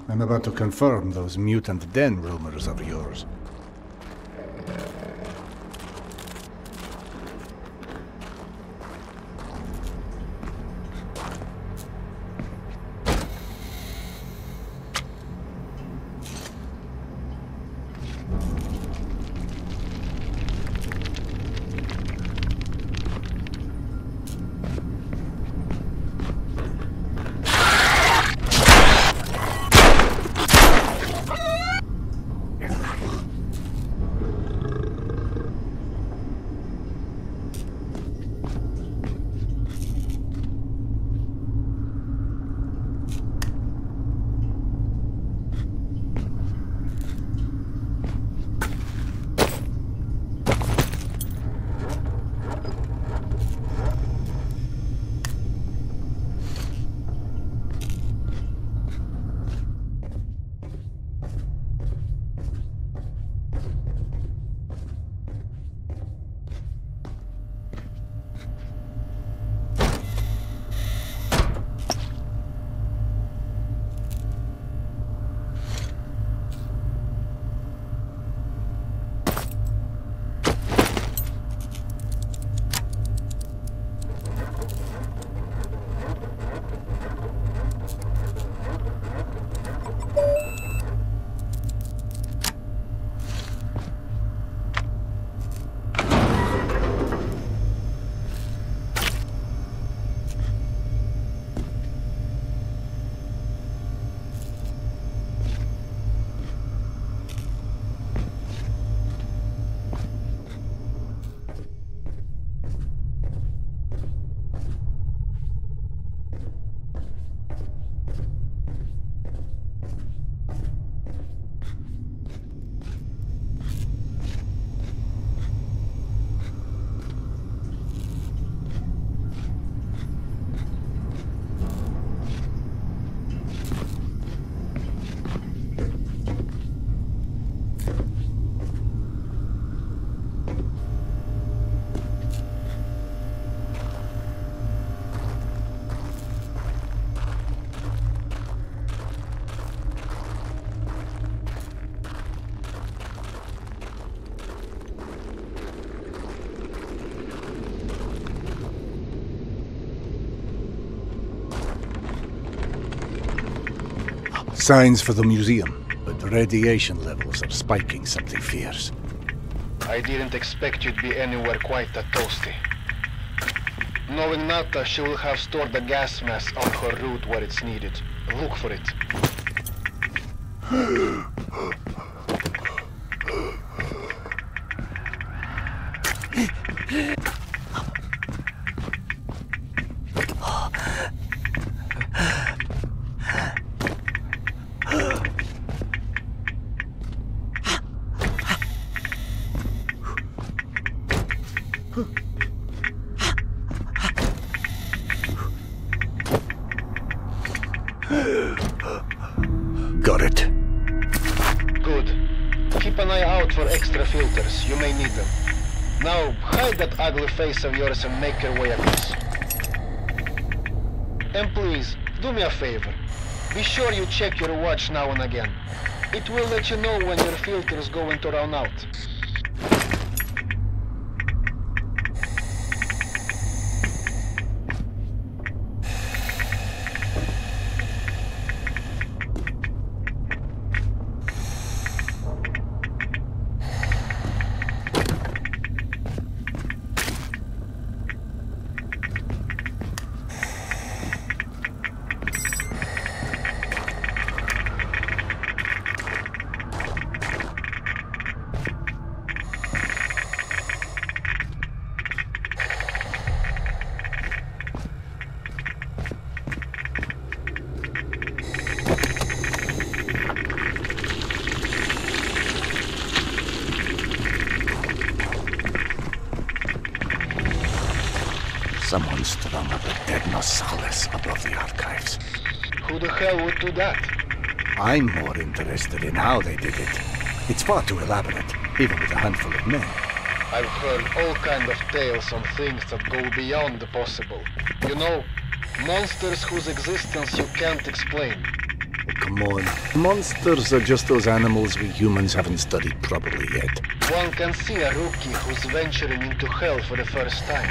I'm about to confirm those mutant den rumors of yours. Signs for the museum, but the radiation levels are spiking something fierce. I didn't expect you'd be anywhere quite that toasty. Knowing Nata, she will have stored the gas mask on her route where it's needed. Look for it. Got it. Good. Keep an eye out for extra filters. You may need them. Now, hide that ugly face of yours and make your way across. And please, do me a favor. Be sure you check your watch now and again. It will let you know when your filter is going to run out. Someone strung up a dead Nosalis above the archives. Who the hell would do that? I'm more interested in how they did it. It's far too elaborate, even with a handful of men. I've heard all kinds of tales on things that go beyond the possible. You know, monsters whose existence you can't explain. Oh, come on. Monsters are just those animals we humans haven't studied properly yet. One can see a rookie who's venturing into hell for the first time.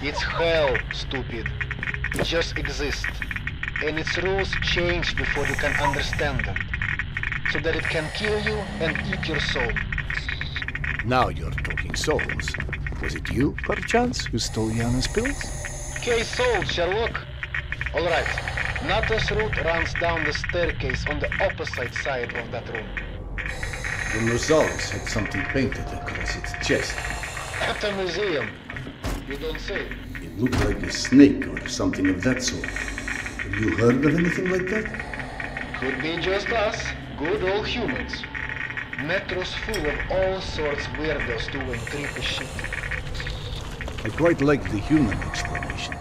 It's hell, stupid. It just exists. And its rules change before you can understand them. So that it can kill you and eat your soul. Now you're talking souls. Was it you, perchance, who stole Yana's pills? Case solved, Sherlock. All right. Nata's route runs down the staircase on the opposite side of that room. The Rosales had something painted across its chest. At the museum. You don't say. It looked like a snake or something of that sort. Have you heard of anything like that? Could be just us, good old humans. Metro's full of all sorts weirdos doing creepy shit. I quite like the human explanation.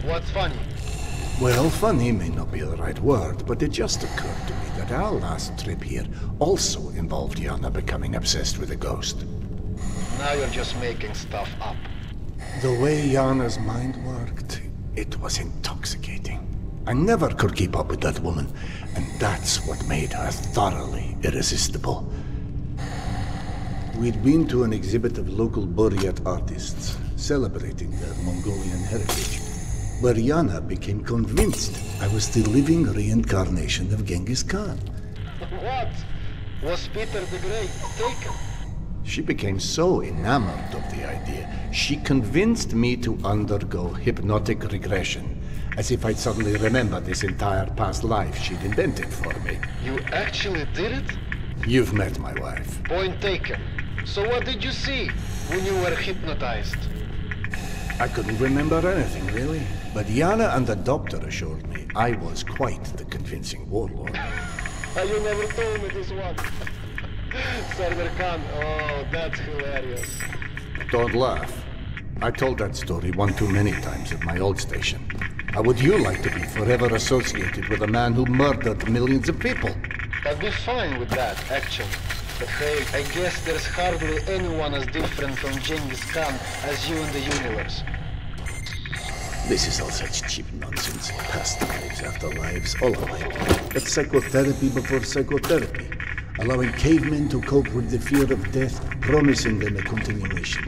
What's funny? Well, funny may not be the right word, but it just occurred to me that our last trip here also involved Yana becoming obsessed with a ghost. Now you're just making stuff up. The way Yana's mind worked, it was intoxicating. I never could keep up with that woman, and that's what made her thoroughly irresistible. We'd been to an exhibit of local Buryat artists, celebrating their Mongolian heritage, where Yana became convinced I was the living reincarnation of Genghis Khan. What? Was Peter the Great taken? She became so enamored of the idea, she convinced me to undergo hypnotic regression, as if I'd suddenly remember this entire past life she'd invented for me. You actually did it? You've met my wife. Point taken. So what did you see when you were hypnotized? I couldn't remember anything, really. But Yana and the doctor assured me I was quite the convincing warlord. You never told me this one. Sardar Khan, oh, that's hilarious. Don't laugh. I told that story one too many times at my old station. How would you like to be forever associated with a man who murdered millions of people? I'd be fine with that, actually. But hey, I guess there's hardly anyone as different from Genghis Khan as you in the universe. This is all such cheap nonsense. Past lives, afterlives, all alike. That's psychotherapy before psychotherapy. Allowing cavemen to cope with the fear of death, promising them a continuation.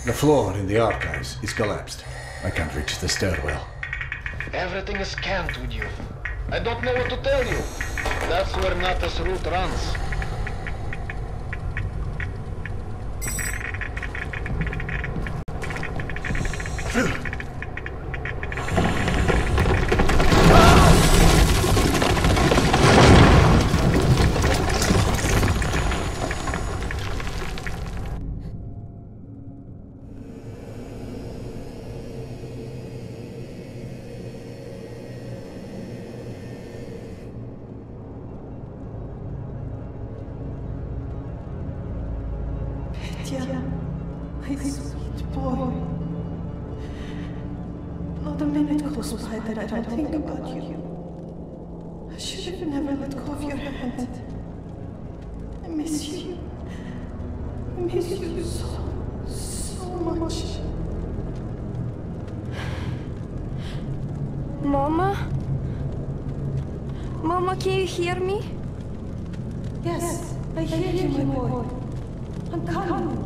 The floor in the archives is collapsed. I can't reach the stairwell. Everything is scanned with you. I don't know what to tell you. That's where Nata's route runs. My sweet boy. Not a minute goes by that I don't think about you. I should have never let go of your hand. I miss you. I miss you so much. Mama? Mama, can you hear me? Yes, I hear you, my boy. I'm coming.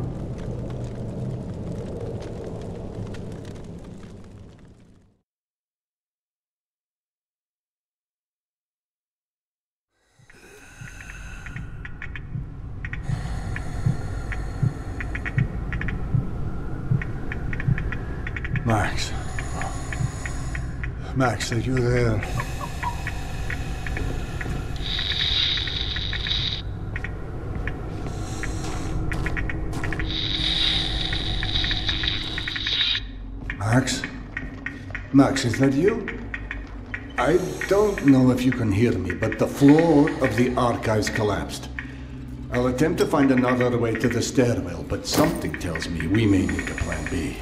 Max. Max, are you there? Max? Max, is that you? I don't know if you can hear me, but the floor of the archives collapsed. I'll attempt to find another way to the stairwell, but something tells me we may need a plan B.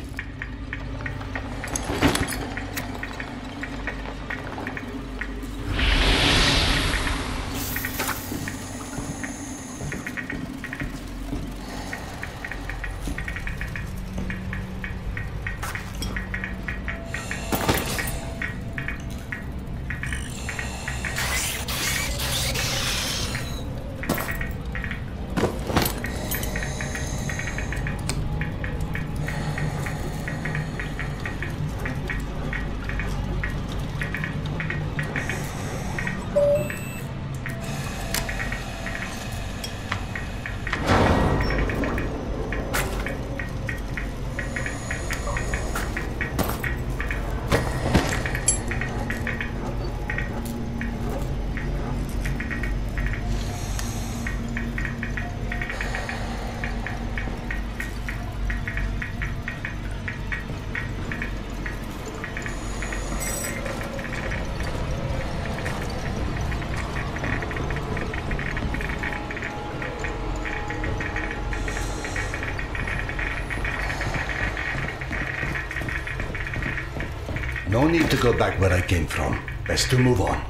No need to go back where I came from. Best to move on.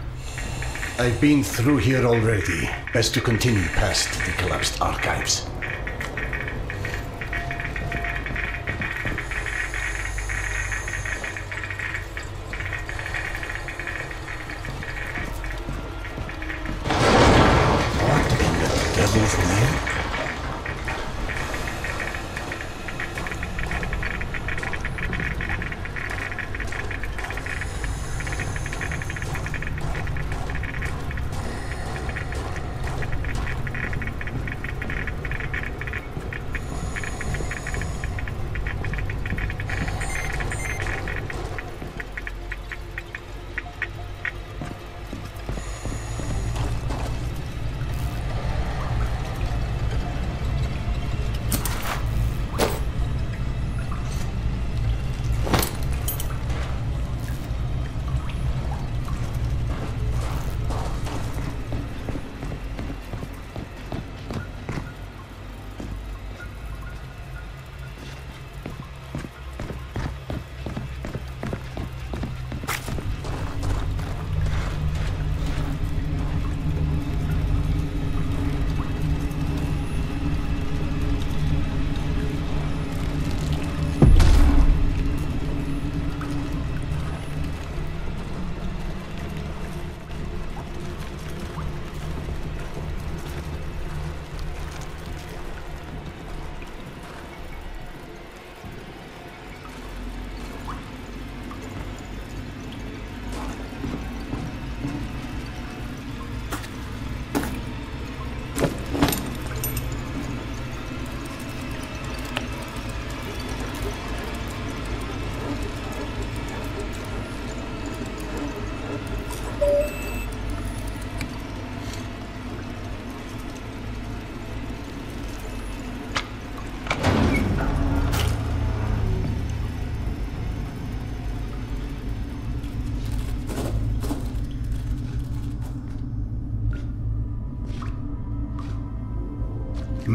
I've been through here already. Best to continue past the collapsed archives. What in the devil's name?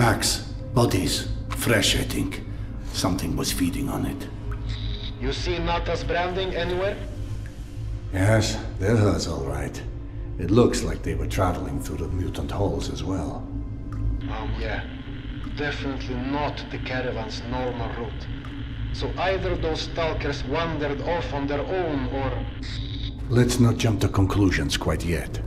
Packs, bodies, fresh, I think. Something was feeding on it. You see Nata's branding anywhere? Yes, they're hers, all right. It looks like they were traveling through the mutant halls as well. Yeah. Definitely not the caravan's normal route. So either those stalkers wandered off on their own, or... Let's not jump to conclusions quite yet.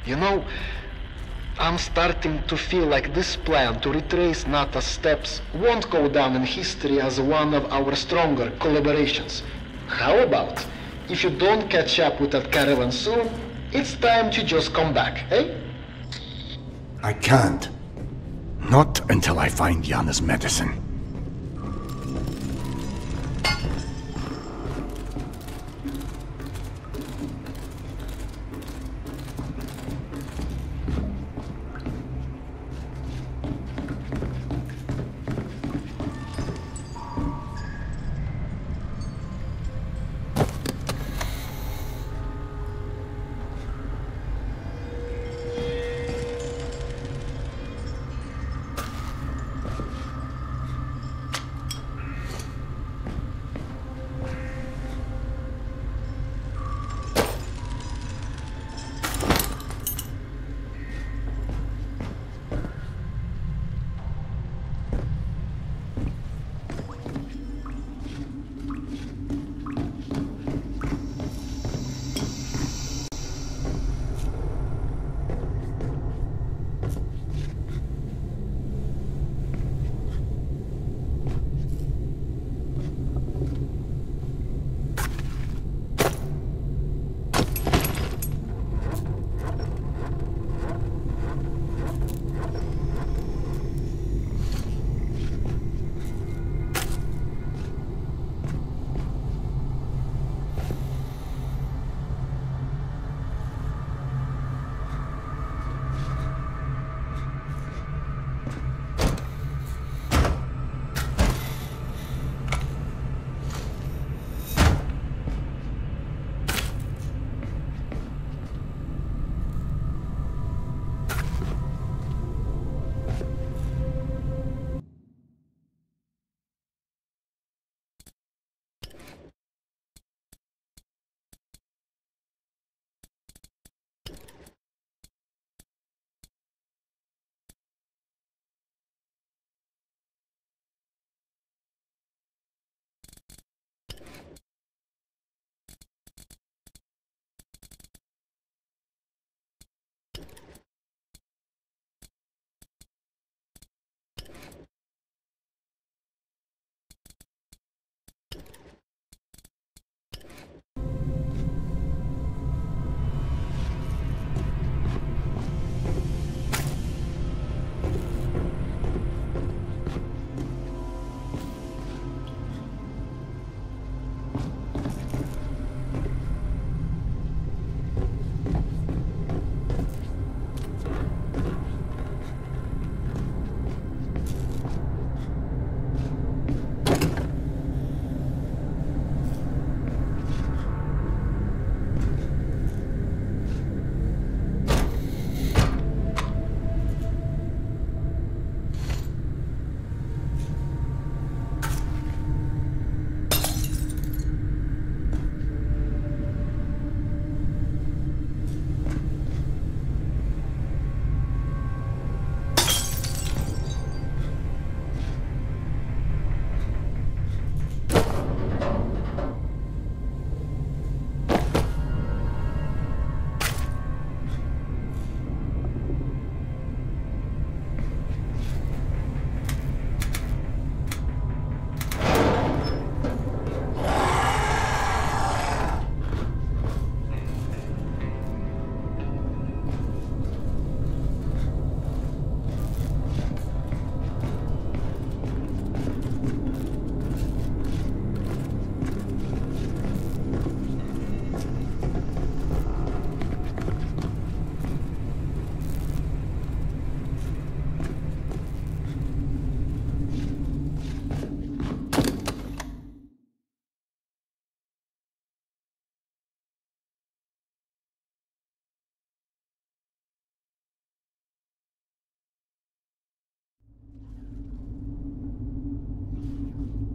You know, I'm starting to feel like this plan to retrace Nata's steps won't go down in history as one of our stronger collaborations. How about, if you don't catch up with that caravan soon, it's time to just come back, eh? I can't. Not until I find Yana's medicine.